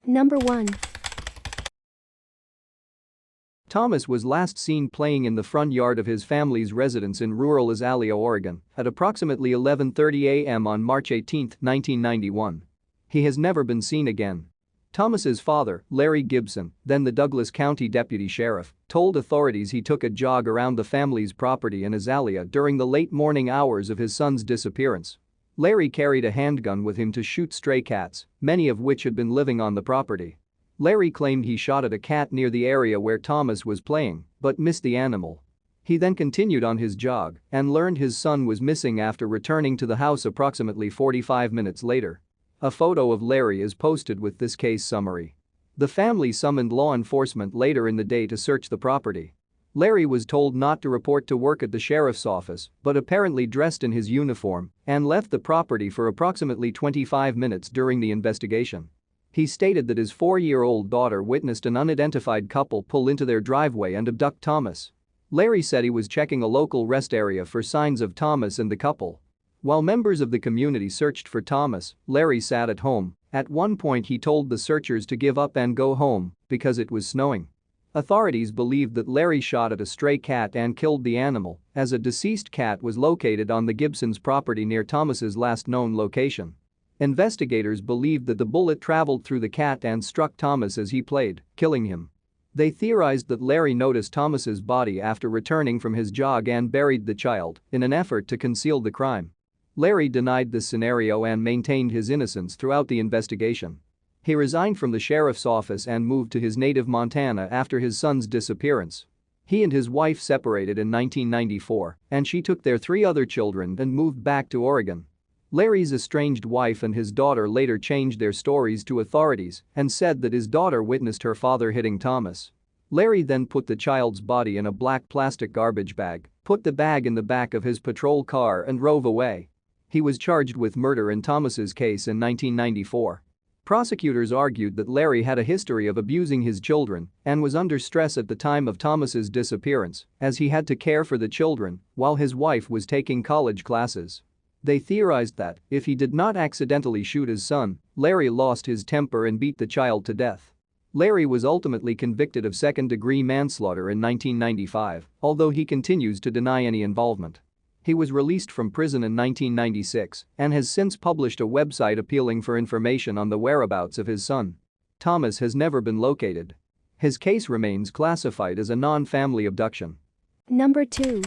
Number 1. Thomas was last seen playing in the front yard of his family's residence in rural Azalea, Oregon, at approximately 11:30 a.m. on March 18, 1991. He has never been seen again. Thomas's father, Larry Gibson, then the Douglas County Deputy Sheriff, told authorities he took a jog around the family's property in Azalea during the late morning hours of his son's disappearance. Larry carried a handgun with him to shoot stray cats, many of which had been living on the property. Larry claimed he shot at a cat near the area where Thomas was playing, but missed the animal. He then continued on his jog and learned his son was missing after returning to the house approximately 45 minutes later. A photo of Larry is posted with this case summary. The family summoned law enforcement later in the day to search the property. Larry was told not to report to work at the sheriff's office but apparently dressed in his uniform and left the property for approximately 25 minutes during the investigation. He stated that his 4-year-old daughter witnessed an unidentified couple pull into their driveway and abduct Thomas. Larry said he was checking a local rest area for signs of Thomas and the couple. While members of the community searched for Thomas, Larry sat at home. At one point he told the searchers to give up and go home because it was snowing. Authorities believed that Larry shot at a stray cat and killed the animal, as a deceased cat was located on the Gibsons' property near Thomas's last known location. Investigators believed that the bullet traveled through the cat and struck Thomas as he played, killing him. They theorized that Larry noticed Thomas's body after returning from his jog and buried the child in an effort to conceal the crime. Larry denied this scenario and maintained his innocence throughout the investigation. He resigned from the sheriff's office and moved to his native Montana after his son's disappearance. He and his wife separated in 1994, and she took their 3 other children and moved back to Oregon. Larry's estranged wife and his daughter later changed their stories to authorities and said that his daughter witnessed her father hitting Thomas. Larry then put the child's body in a black plastic garbage bag, put the bag in the back of his patrol car and drove away. He was charged with murder in Thomas's case in 1994. Prosecutors argued that Larry had a history of abusing his children and was under stress at the time of Thomas's disappearance, as he had to care for the children while his wife was taking college classes. They theorized that, if he did not accidentally shoot his son, Larry lost his temper and beat the child to death. Larry was ultimately convicted of second-degree manslaughter in 1995, although he continues to deny any involvement. He was released from prison in 1996 and has since published a website appealing for information on the whereabouts of his son. Thomas has never been located. His case remains classified as a non-family abduction. Number 2.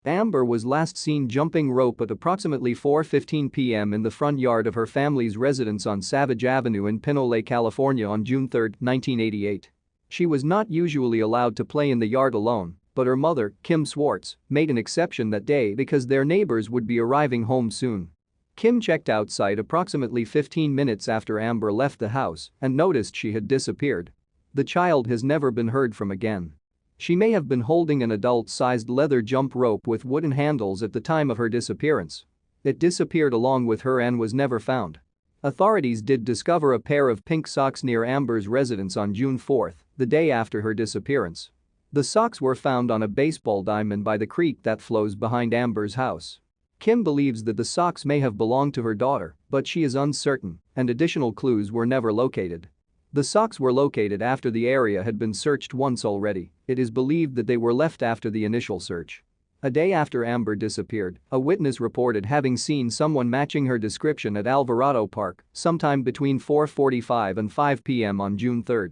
Amber was last seen jumping rope at approximately 4:15 p.m. in the front yard of her family's residence on Savage Avenue in Pinole, California on June 3, 1988. She was not usually allowed to play in the yard alone, but her mother, Kim Swartz, made an exception that day because their neighbors would be arriving home soon. Kim checked outside approximately 15 minutes after Amber left the house and noticed she had disappeared. The child has never been heard from again. She may have been holding an adult-sized leather jump rope with wooden handles at the time of her disappearance. It disappeared along with her and was never found. Authorities did discover a pair of pink socks near Amber's residence on June 4, the day after her disappearance. The socks were found on a baseball diamond by the creek that flows behind Amber's house. Kim believes that the socks may have belonged to her daughter, but she is uncertain, and additional clues were never located. The socks were located after the area had been searched once already. It is believed that they were left after the initial search. A day after Amber disappeared, a witness reported having seen someone matching her description at Alvarado Park sometime between 4:45 and 5 p.m. on June 3.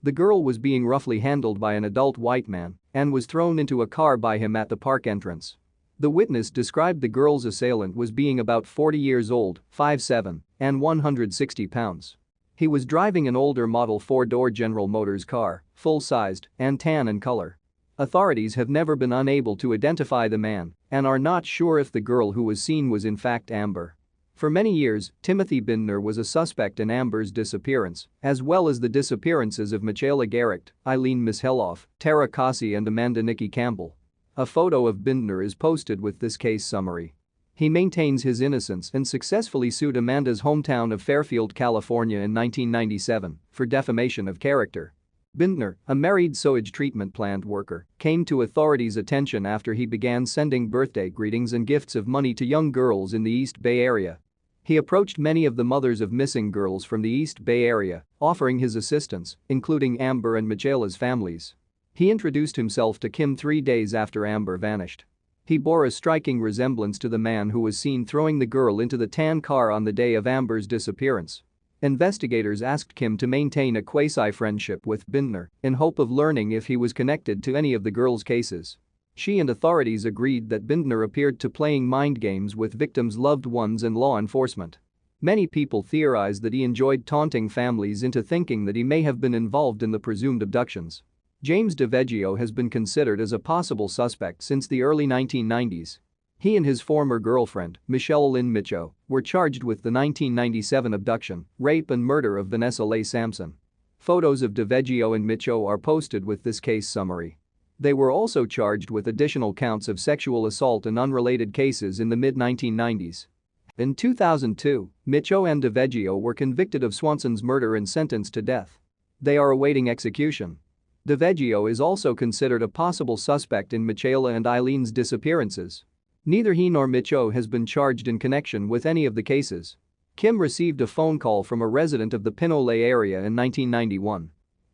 The girl was being roughly handled by an adult white man and was thrown into a car by him at the park entrance. The witness described the girl's assailant was being about 40 years old, 5'7", and 160 pounds. He was driving an older model 4-door General Motors car, full-sized and tan in color. Authorities have never been unable to identify the man and are not sure if the girl who was seen was in fact Amber. For many years, Timothy Bindner was a suspect in Amber's disappearance, as well as the disappearances of Michaela Garrick, Eileen Misheloff, Tara Kasi and Amanda Nikki Campbell. A photo of Bindner is posted with this case summary. He maintains his innocence and successfully sued Amanda's hometown of Fairfield, California in 1997 for defamation of character. Bindner, a married sewage treatment plant worker, came to authorities' attention after he began sending birthday greetings and gifts of money to young girls in the East Bay Area. He approached many of the mothers of missing girls from the East Bay Area, offering his assistance, including Amber and Michaela's families. He introduced himself to Kim 3 days after Amber vanished. He bore a striking resemblance to the man who was seen throwing the girl into the tan car on the day of Amber's disappearance. Investigators asked Kim to maintain a quasi-friendship with Bindner in hope of learning if he was connected to any of the girls' cases. She and authorities agreed that Bindner appeared to playing mind games with victims' loved ones and law enforcement. Many people theorized that he enjoyed taunting families into thinking that he may have been involved in the presumed abductions. James DeVeggio has been considered as a possible suspect since the early 1990s. He and his former girlfriend, Michelle Lynn Micho, were charged with the 1997 abduction, rape and murder of Vanessa Leigh Sampson. Photos of DeVeggio and Micho are posted with this case summary. They were also charged with additional counts of sexual assault in unrelated cases in the mid-1990s. In 2002, Micho and DeVeggio were convicted of Swanson's murder and sentenced to death. They are awaiting execution. DeVeggio is also considered a possible suspect in Michaela and Eileen's disappearances. Neither he nor Micho has been charged in connection with any of the cases. Kim received a phone call from a resident of the Pinole area in 1991.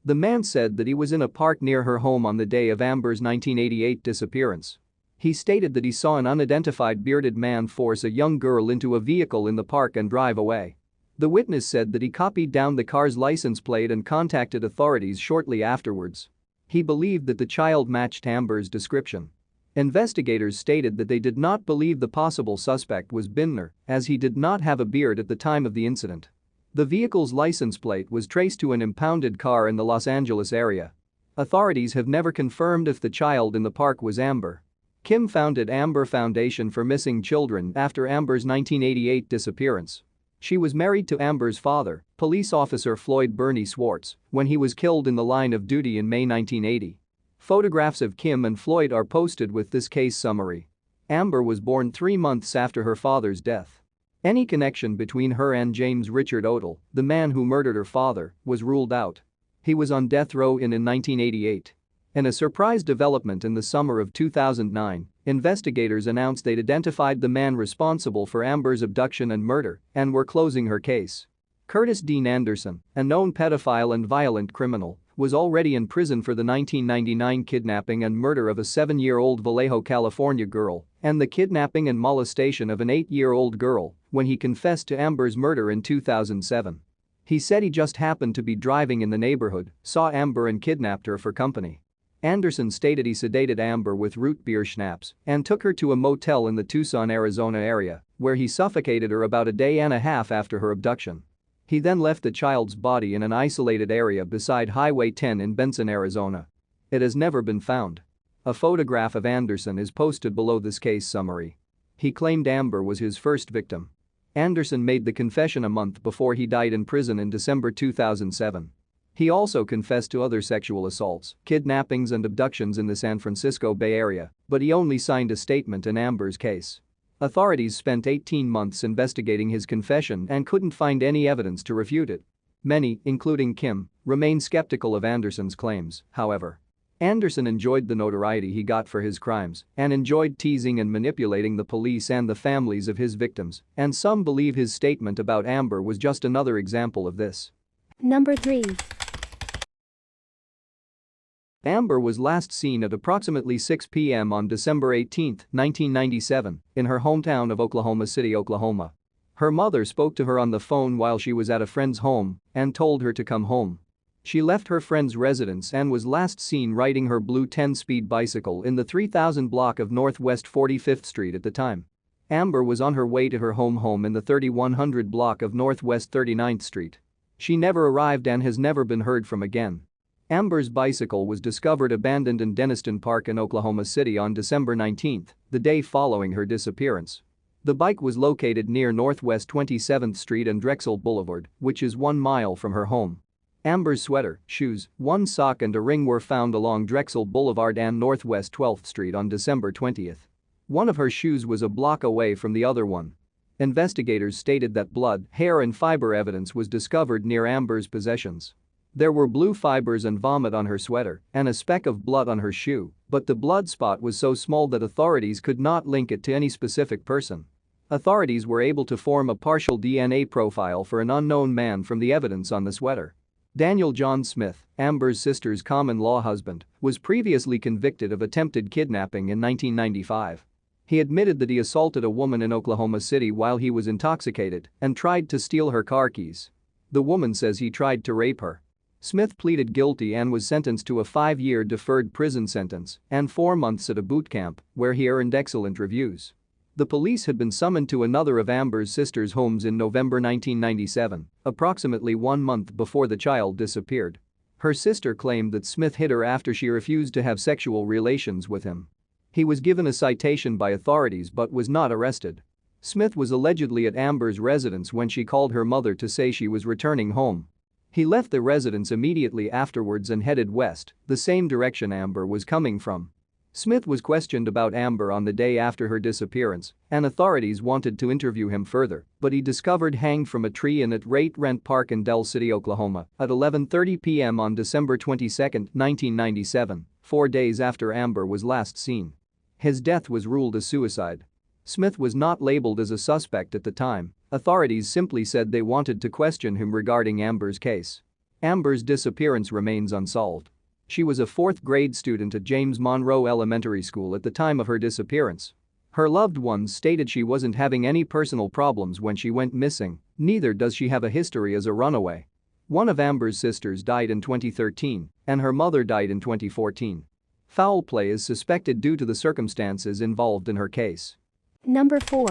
The man said that he was in a park near her home on the day of Amber's 1988 disappearance. He stated that he saw an unidentified bearded man force a young girl into a vehicle in the park and drive away. The witness said that he copied down the car's license plate and contacted authorities shortly afterwards. He believed that the child matched Amber's description. Investigators stated that they did not believe the possible suspect was Bindner, as he did not have a beard at the time of the incident. The vehicle's license plate was traced to an impounded car in the Los Angeles area. Authorities have never confirmed if the child in the park was Amber. Kim founded Amber Foundation for Missing Children after Amber's 1988 disappearance. She was married to Amber's father, police officer Floyd Bernie Swartz, when he was killed in the line of duty in May 1980. Photographs of Kim and Floyd are posted with this case summary. Amber was born 3 months after her father's death. Any connection between her and James Richard Odell, the man who murdered her father, was ruled out. He was on death row in 1988. In a surprise development in the summer of 2009, investigators announced they'd identified the man responsible for Amber's abduction and murder and were closing her case. Curtis Dean Anderson, a known pedophile and violent criminal, was already in prison for the 1999 kidnapping and murder of a 7-year-old Vallejo, California girl and the kidnapping and molestation of an 8-year-old girl when he confessed to Amber's murder in 2007. He said he just happened to be driving in the neighborhood, saw Amber and kidnapped her for company. Anderson stated he sedated Amber with root beer schnapps and took her to a motel in the Tucson, Arizona area, where he suffocated her about a day and a half after her abduction. He then left the child's body in an isolated area beside Highway 10 in Benson, Arizona. It has never been found. A photograph of Anderson is posted below this case summary. He claimed Amber was his first victim. Anderson made the confession a month before he died in prison in December 2007. He also confessed to other sexual assaults, kidnappings and abductions in the San Francisco Bay Area, but he only signed a statement in Amber's case. Authorities spent 18 months investigating his confession and couldn't find any evidence to refute it. Many, including Kim, remain skeptical of Anderson's claims, however. Anderson enjoyed the notoriety he got for his crimes and enjoyed teasing and manipulating the police and the families of his victims, and some believe his statement about Amber was just another example of this. Number 3. Amber was last seen at approximately 6 p.m. on December 18, 1997, in her hometown of Oklahoma City, Oklahoma. Her mother spoke to her on the phone while she was at a friend's home and told her to come home. She left her friend's residence and was last seen riding her blue 10-speed bicycle in the 3000 block of Northwest 45th Street at the time. Amber was on her way to her home in the 3100 block of Northwest 39th Street. She never arrived and has never been heard from again. Amber's bicycle was discovered abandoned in Denniston Park in Oklahoma City on December 19, the day following her disappearance. The bike was located near Northwest 27th Street and Drexel Boulevard, which is 1 mile from her home. Amber's sweater, shoes, one sock and a ring were found along Drexel Boulevard and Northwest 12th Street on December 20. One of her shoes was a block away from the other one. Investigators stated that blood, hair and fiber evidence was discovered near Amber's possessions. There were blue fibers and vomit on her sweater and a speck of blood on her shoe, but the blood spot was so small that authorities could not link it to any specific person. Authorities were able to form a partial DNA profile for an unknown man from the evidence on the sweater. Daniel John Smith, Amber's sister's common-law husband, was previously convicted of attempted kidnapping in 1995. He admitted that he assaulted a woman in Oklahoma City while he was intoxicated and tried to steal her car keys. The woman says he tried to rape her. Smith pleaded guilty and was sentenced to a 5-year deferred prison sentence and 4 months at a boot camp, where he earned excellent reviews. The police had been summoned to another of Amber's sister's homes in November 1997, approximately 1 month before the child disappeared. Her sister claimed that Smith hit her after she refused to have sexual relations with him. He was given a citation by authorities but was not arrested. Smith was allegedly at Amber's residence when she called her mother to say she was returning home. He left the residence immediately afterwards and headed west, the same direction Amber was coming from. Smith was questioned about Amber on the day after her disappearance, and authorities wanted to interview him further, but he discovered hanged from a tree in at Rate Rent Park in Del City, Oklahoma, at 11:30 p.m. on December 22, 1997, 4 days after Amber was last seen. His death was ruled a suicide. Smith was not labeled as a suspect at the time. Authorities simply said they wanted to question him regarding Amber's case. Amber's disappearance remains unsolved. She was a 4th-grade student at James Monroe Elementary School at the time of her disappearance. Her loved ones stated she wasn't having any personal problems when she went missing, neither does she have a history as a runaway. One of Amber's sisters died in 2013, and her mother died in 2014. Foul play is suspected due to the circumstances involved in her case. Number 4.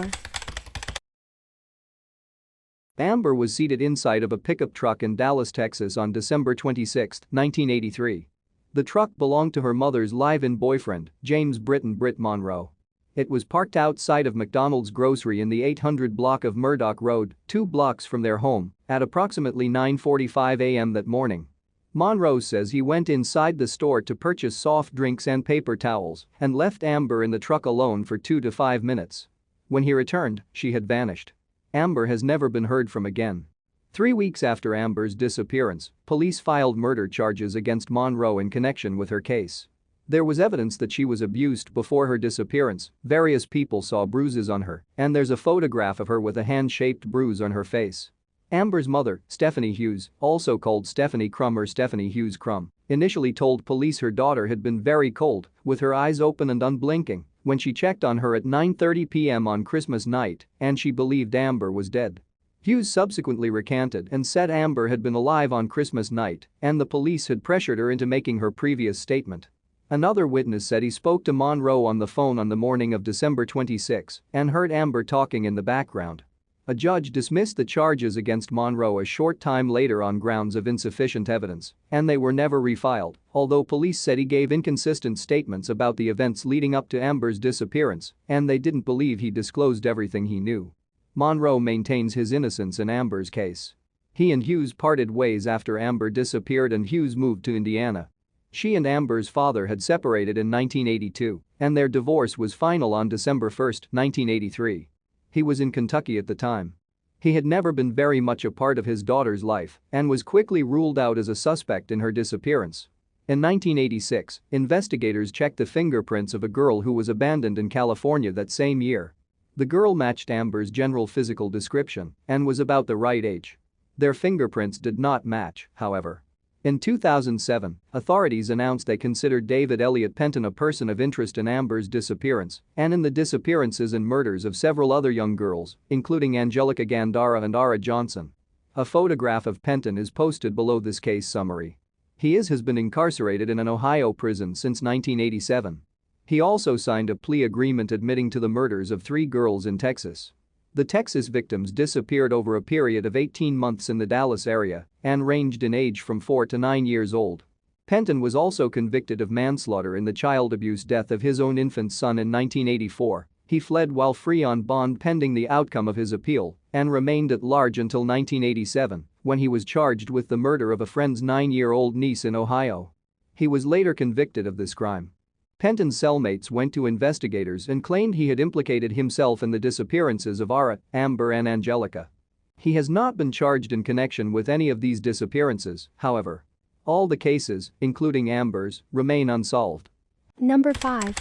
Amber was seated inside of a pickup truck in Dallas, Texas on December 26, 1983. The truck belonged to her mother's live-in boyfriend, James Britt Monroe. It was parked outside of McDonald's grocery in the 800 block of Murdoch Road, 2 blocks from their home, at approximately 9:45 a.m. that morning. Monroe says he went inside the store to purchase soft drinks and paper towels and left Amber in the truck alone for 2 to 5 minutes. When he returned, she had vanished. Amber has never been heard from again. 3 weeks after Amber's disappearance, police filed murder charges against Monroe in connection with her case. There was evidence that she was abused before her disappearance, various people saw bruises on her, and there's a photograph of her with a hand-shaped bruise on her face. Amber's mother, Stephanie Hughes, also called Stephanie Crum or Stephanie Hughes Crum, initially told police her daughter had been very cold, with her eyes open and unblinking, when she checked on her at 9:30 p.m. on Christmas night, and she believed Amber was dead. Hughes subsequently recanted and said Amber had been alive on Christmas night and the police had pressured her into making her previous statement. Another witness said he spoke to Monroe on the phone on the morning of December 26 and heard Amber talking in the background. A judge dismissed the charges against Monroe a short time later on grounds of insufficient evidence, and they were never refiled, although police said he gave inconsistent statements about the events leading up to Amber's disappearance, and they didn't believe he disclosed everything he knew. Monroe maintains his innocence in Amber's case. He and Hughes parted ways after Amber disappeared and Hughes moved to Indiana. She and Amber's father had separated in 1982, and their divorce was final on December 1, 1983. He was in Kentucky at the time. He had never been very much a part of his daughter's life and was quickly ruled out as a suspect in her disappearance. In 1986, investigators checked the fingerprints of a girl who was abandoned in California that same year. The girl matched Amber's general physical description and was about the right age. Their fingerprints did not match, however. In 2007, authorities announced they considered David Elliott Penton a person of interest in Amber's disappearance and in the disappearances and murders of several other young girls, including Angelica Gandara and Ara Johnson. A photograph of Penton is posted below this case summary. He has been incarcerated in an Ohio prison since 1987. He also signed a plea agreement admitting to the murders of 3 girls in Texas. The Texas victims disappeared over a period of 18 months in the Dallas area and ranged in age from 4 to 9 years old. Penton was also convicted of manslaughter in the child abuse death of his own infant son in 1984. He fled while free on bond pending the outcome of his appeal and remained at large until 1987, when he was charged with the murder of a friend's 9-year-old niece in Ohio. He was later convicted of this crime. Penton's cellmates went to investigators and claimed he had implicated himself in the disappearances of Ara, Amber and Angelica. He has not been charged in connection with any of these disappearances, however. All the cases, including Amber's, remain unsolved. Number 5.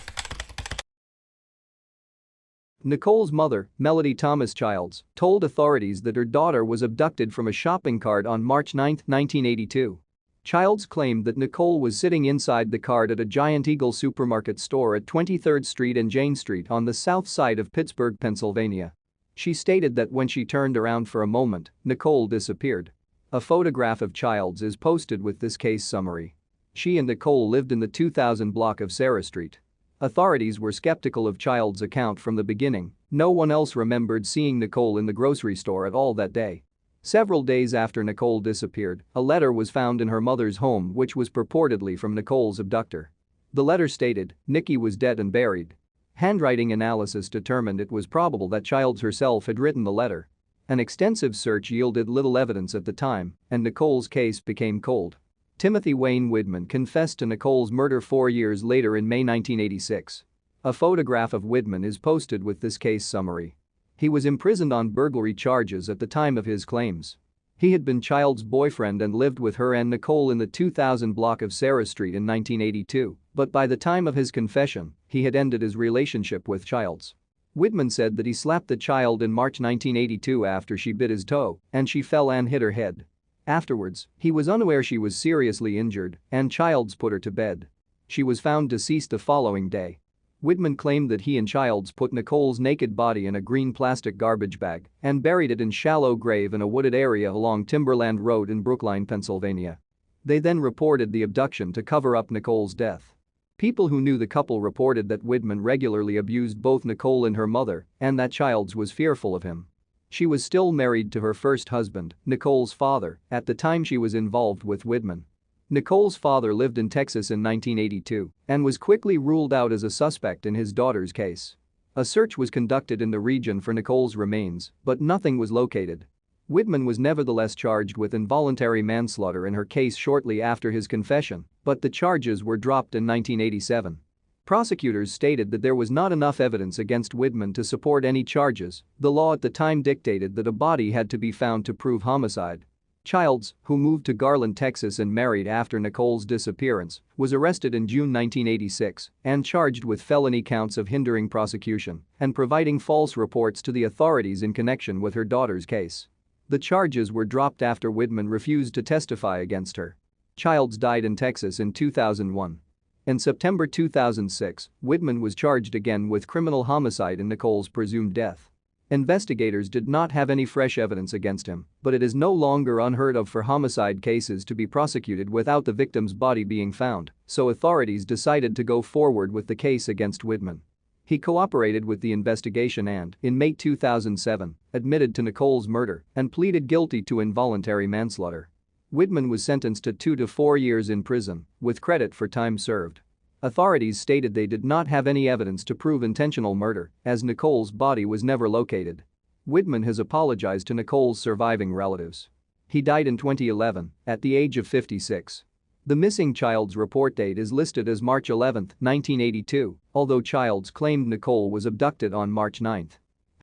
Nicole's mother, Melody Thomas Childs, told authorities that her daughter was abducted from a shopping cart on March 9, 1982. Childs claimed that Nicole was sitting inside the cart at a Giant Eagle supermarket store at 23rd Street and Jane Street on the south side of Pittsburgh, Pennsylvania. She stated that when she turned around for a moment, Nicole disappeared. A photograph of Childs is posted with this case summary. She and Nicole lived in the 2000 block of Sarah Street. Authorities were skeptical of Childs' account from the beginning. No one else remembered seeing Nicole in the grocery store at all that day. Several days after Nicole disappeared, a letter was found in her mother's home which was purportedly from Nicole's abductor. The letter stated, "Nikki was dead and buried." Handwriting analysis determined it was probable that Childs herself had written the letter. An extensive search yielded little evidence at the time, and Nicole's case became cold. Timothy Wayne Widman confessed to Nicole's murder 4 years later in May 1986. A photograph of Widman is posted with this case summary. He was imprisoned on burglary charges at the time of his claims. He had been Childs' boyfriend and lived with her and Nicole in the 2000 block of Sarah Street in 1982, but by the time of his confession, he had ended his relationship with Childs. Widman said that he slapped the child in March 1982 after she bit his toe and she fell and hit her head. Afterwards, he was unaware she was seriously injured and Childs put her to bed. She was found deceased the following day. Widman claimed that he and Childs put Nicole's naked body in a green plastic garbage bag and buried it in shallow grave in a wooded area along Timberland Road in Brookline, Pennsylvania. They then reported the abduction to cover up Nicole's death. People who knew the couple reported that Widman regularly abused both Nicole and her mother and that Childs was fearful of him. She was still married to her first husband, Nicole's father, at the time she was involved with Widman. Nicole's father lived in Texas in 1982 and was quickly ruled out as a suspect in his daughter's case. A search was conducted in the region for Nicole's remains, but nothing was located. Widman was nevertheless charged with involuntary manslaughter in her case shortly after his confession, but the charges were dropped in 1987. Prosecutors stated that there was not enough evidence against Widman to support any charges. The law at the time dictated that a body had to be found to prove homicide. Childs, who moved to Garland, Texas and married after Nicole's disappearance, was arrested in June 1986 and charged with felony counts of hindering prosecution and providing false reports to the authorities in connection with her daughter's case. The charges were dropped after Widman refused to testify against her. Childs died in Texas in 2001. In September 2006, Widman was charged again with criminal homicide in Nicole's presumed death. Investigators did not have any fresh evidence against him, but it is no longer unheard of for homicide cases to be prosecuted without the victim's body being found, so authorities decided to go forward with the case against Widman. He cooperated with the investigation and, in May 2007, admitted to Nicole's murder and pleaded guilty to involuntary manslaughter. Widman was sentenced to 2 to 4 years in prison, with credit for time served. Authorities stated they did not have any evidence to prove intentional murder, as Nicole's body was never located. Widman has apologized to Nicole's surviving relatives. He died in 2011, at the age of 56. The missing Childs report date is listed as March 11, 1982, although Childs claimed Nicole was abducted on March 9.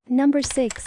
Number 6.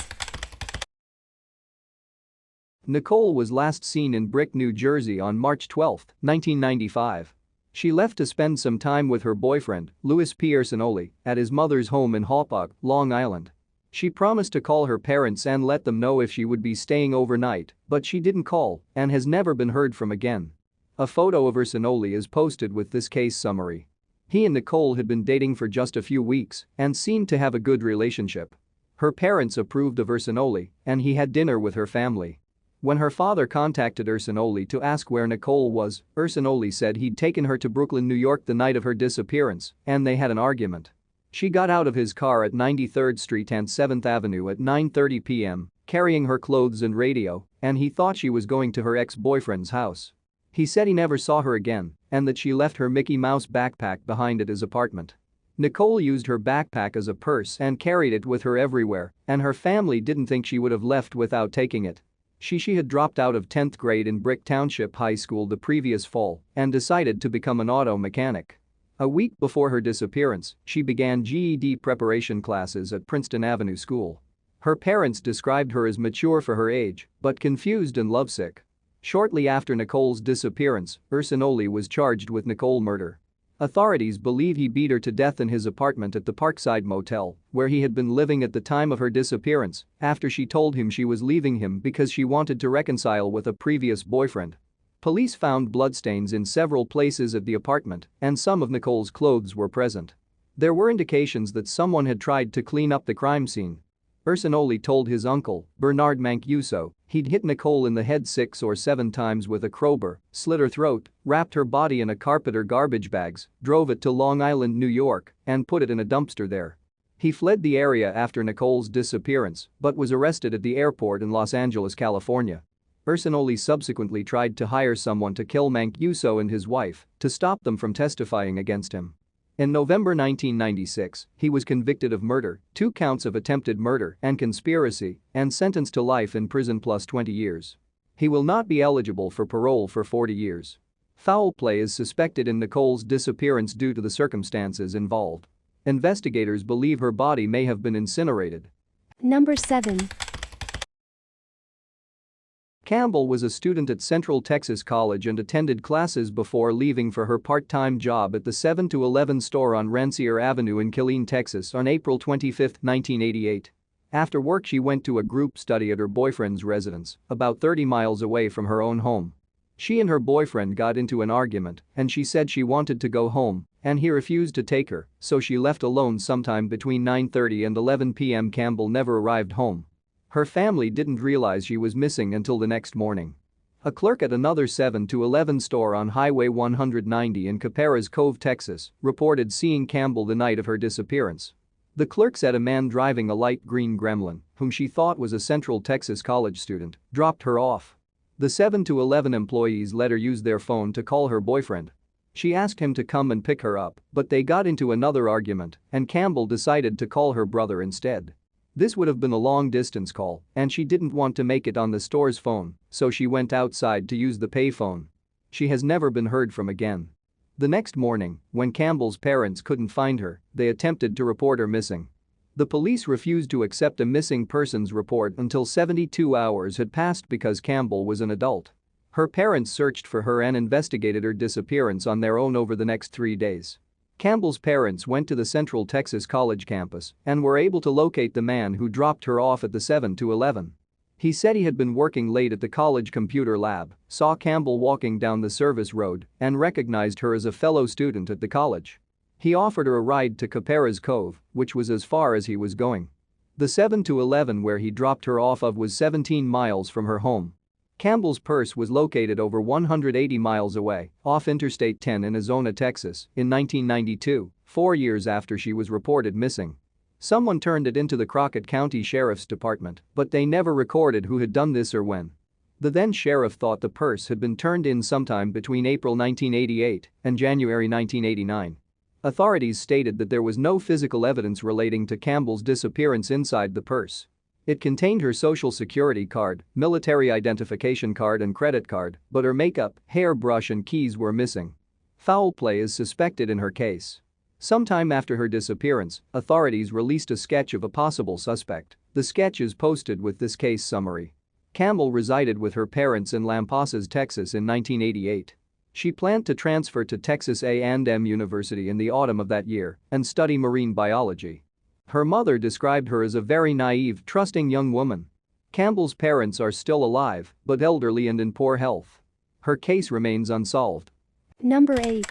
Nicole was last seen in Brick, New Jersey on March 12, 1995. She left to spend some time with her boyfriend, Louis P. Ursinoli, at his mother's home in Hauppauge, Long Island. She promised to call her parents and let them know if she would be staying overnight, but she didn't call and has never been heard from again. A photo of Ursinoli is posted with this case summary. He and Nicole had been dating for just a few weeks and seemed to have a good relationship. Her parents approved of Ursinoli and he had dinner with her family. When her father contacted Ursinoli to ask where Nicole was, Ursinoli said he'd taken her to Brooklyn, New York the night of her disappearance and they had an argument. She got out of his car at 93rd Street and 7th Avenue at 9:30 p.m., carrying her clothes and radio, and he thought she was going to her ex-boyfriend's house. He said he never saw her again and that she left her Mickey Mouse backpack behind at his apartment. Nicole used her backpack as a purse and carried it with her everywhere, and her family didn't think she would have left without taking it. She had dropped out of 10th grade in Brick Township High School the previous fall and decided to become an auto mechanic. A week before her disappearance, she began GED preparation classes at Princeton Avenue School. Her parents described her as mature for her age, but confused and lovesick. Shortly after Nicole's disappearance, Ursinoli was charged with Nicole murder. Authorities believe he beat her to death in his apartment at the Parkside Motel, where he had been living at the time of her disappearance, after she told him she was leaving him because she wanted to reconcile with a previous boyfriend. Police found bloodstains in several places at the apartment, and some of Nicole's clothes were present. There were indications that someone had tried to clean up the crime scene. Ursinoli told his uncle, Bernard Mancuso, he'd hit Nicole in the head 6 or 7 times with a crowbar, slit her throat, wrapped her body in a carpet or garbage bags, drove it to Long Island, New York, and put it in a dumpster there. He fled the area after Nicole's disappearance but was arrested at the airport in Los Angeles, California. Ursinoli subsequently tried to hire someone to kill Mancuso and his wife to stop them from testifying against him. In November 1996, he was convicted of murder, 2 counts of attempted murder and conspiracy, and sentenced to life in prison plus 20 years. He will not be eligible for parole for 40 years. Foul play is suspected in Nicole's disappearance due to the circumstances involved. Investigators believe her body may have been incinerated. Number 7. Campbell was a student at Central Texas College and attended classes before leaving for her part-time job at the 7-Eleven store on Rancier Avenue in Killeen, Texas on April 25, 1988. After work she went to a group study at her boyfriend's residence, about 30 miles away from her own home. She and her boyfriend got into an argument and she said she wanted to go home and he refused to take her, so she left alone sometime between 9:30 and 11 p.m. Campbell never arrived home. Her family didn't realize she was missing until the next morning. A clerk at another 7-Eleven store on Highway 190 in Caperas Cove, Texas, reported seeing Campbell the night of her disappearance. The clerk said a man driving a light green Gremlin, whom she thought was a Central Texas college student, dropped her off. The 7-Eleven employees let her use their phone to call her boyfriend. She asked him to come and pick her up, but they got into another argument and Campbell decided to call her brother instead. This would have been a long-distance call, and she didn't want to make it on the store's phone, so she went outside to use the payphone. She has never been heard from again. The next morning, when Campbell's parents couldn't find her, they attempted to report her missing. The police refused to accept a missing persons report until 72 hours had passed because Campbell was an adult. Her parents searched for her and investigated her disappearance on their own over the next 3 days. Campbell's parents went to the Central Texas College campus and were able to locate the man who dropped her off at the 7-Eleven. He said he had been working late at the college computer lab, saw Campbell walking down the service road, and recognized her as a fellow student at the college. He offered her a ride to Caperas Cove, which was as far as he was going. The 7-Eleven where he dropped her off of was 17 miles from her home. Campbell's purse was located over 180 miles away, off Interstate 10 in Azona, Texas, in 1992, 4 years after she was reported missing. Someone turned it into the Crockett County Sheriff's Department, but they never recorded who had done this or when. The then sheriff thought the purse had been turned in sometime between April 1988 and January 1989. Authorities stated that there was no physical evidence relating to Campbell's disappearance inside the purse. It contained her social security card, military identification card and credit card, but her makeup, hairbrush and keys were missing. Foul play is suspected in her case. Sometime after her disappearance, authorities released a sketch of a possible suspect. The sketch is posted with this case summary. Campbell resided with her parents in Lampasas, Texas in 1988. She planned to transfer to Texas A&M University in the autumn of that year and study marine biology. Her mother described her as a very naive, trusting young woman. Campbell's parents are still alive, but elderly and in poor health. Her case remains unsolved. Number 8.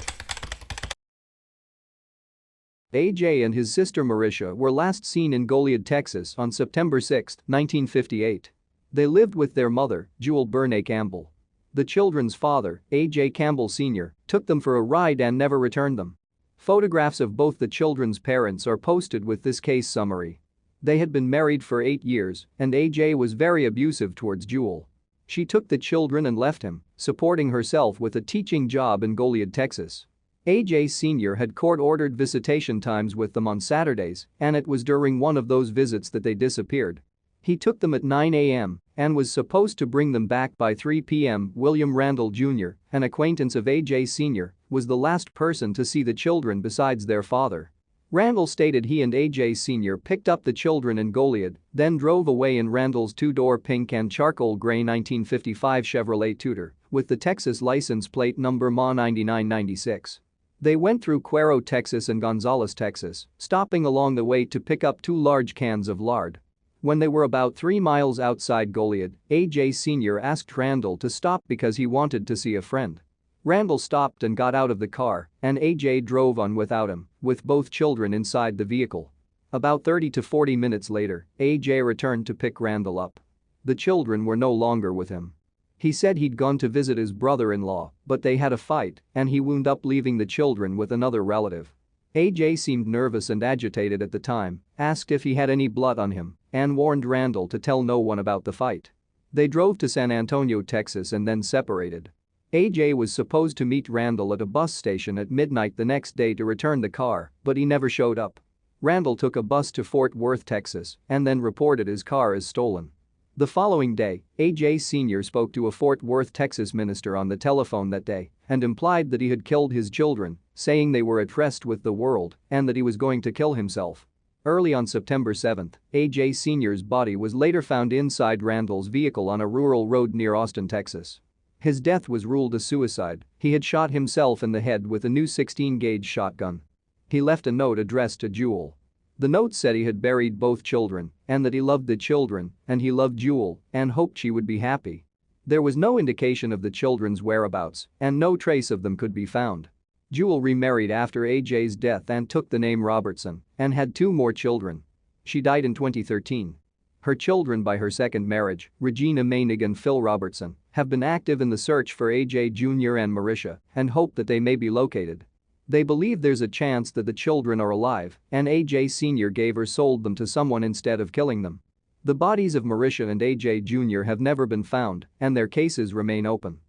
A.J. and his sister Marisha were last seen in Goliad, Texas on September 6, 1958. They lived with their mother, Jewel Bernay Campbell. The children's father, A.J. Campbell Sr., took them for a ride and never returned them. Photographs of both the children's parents are posted with this case summary. They had been married for 8 years, and A.J. was very abusive towards Jewel. She took the children and left him, supporting herself with a teaching job in Goliad, Texas. A.J. Sr. had court-ordered visitation times with them on Saturdays, and it was during one of those visits that they disappeared. He took them at 9 a.m. and was supposed to bring them back by 3 p.m. William Randall Jr., an acquaintance of A.J. Sr., was the last person to see the children besides their father. Randall stated he and A.J. Sr. picked up the children in Goliad, then drove away in Randall's two-door pink and charcoal gray 1955 Chevrolet Tudor with the Texas license plate number MA 9996. They went through Cuero, Texas and Gonzales, Texas, stopping along the way to pick up 2 large cans of lard. When they were about 3 miles outside Goliad, AJ Sr. asked Randall to stop because he wanted to see a friend. Randall stopped and got out of the car, and AJ drove on without him, with both children inside the vehicle. About 30 to 40 minutes later, AJ returned to pick Randall up. The children were no longer with him. He said he'd gone to visit his brother-in-law, but they had a fight and he wound up leaving the children with another relative. AJ seemed nervous and agitated at the time, asked if he had any blood on him, and warned Randall to tell no one about the fight. They drove to San Antonio, Texas and then separated. AJ was supposed to meet Randall at a bus station at midnight the next day to return the car, but he never showed up. Randall took a bus to Fort Worth, Texas, and then reported his car as stolen. The following day, AJ Sr. spoke to a Fort Worth, Texas minister on the telephone that day and implied that he had killed his children, saying they were at rest with the world and that he was going to kill himself. Early on September 7, AJ Sr.'s body was later found inside Randall's vehicle on a rural road near Austin, Texas. His death was ruled a suicide. He had shot himself in the head with a new 16-gauge shotgun. He left a note addressed to Jewel. The note said he had buried both children and that he loved the children and he loved Jewel and hoped she would be happy. There was no indication of the children's whereabouts and no trace of them could be found. Jewel remarried after AJ's death and took the name Robertson and had 2 more children. She died in 2013. Her children by her second marriage, Regina Mainig and Phil Robertson, have been active in the search for AJ Jr. and Marisha and hope that they may be located. They believe there's a chance that the children are alive and AJ Sr. gave or sold them to someone instead of killing them. The bodies of Marisha and AJ Jr. have never been found and their cases remain open.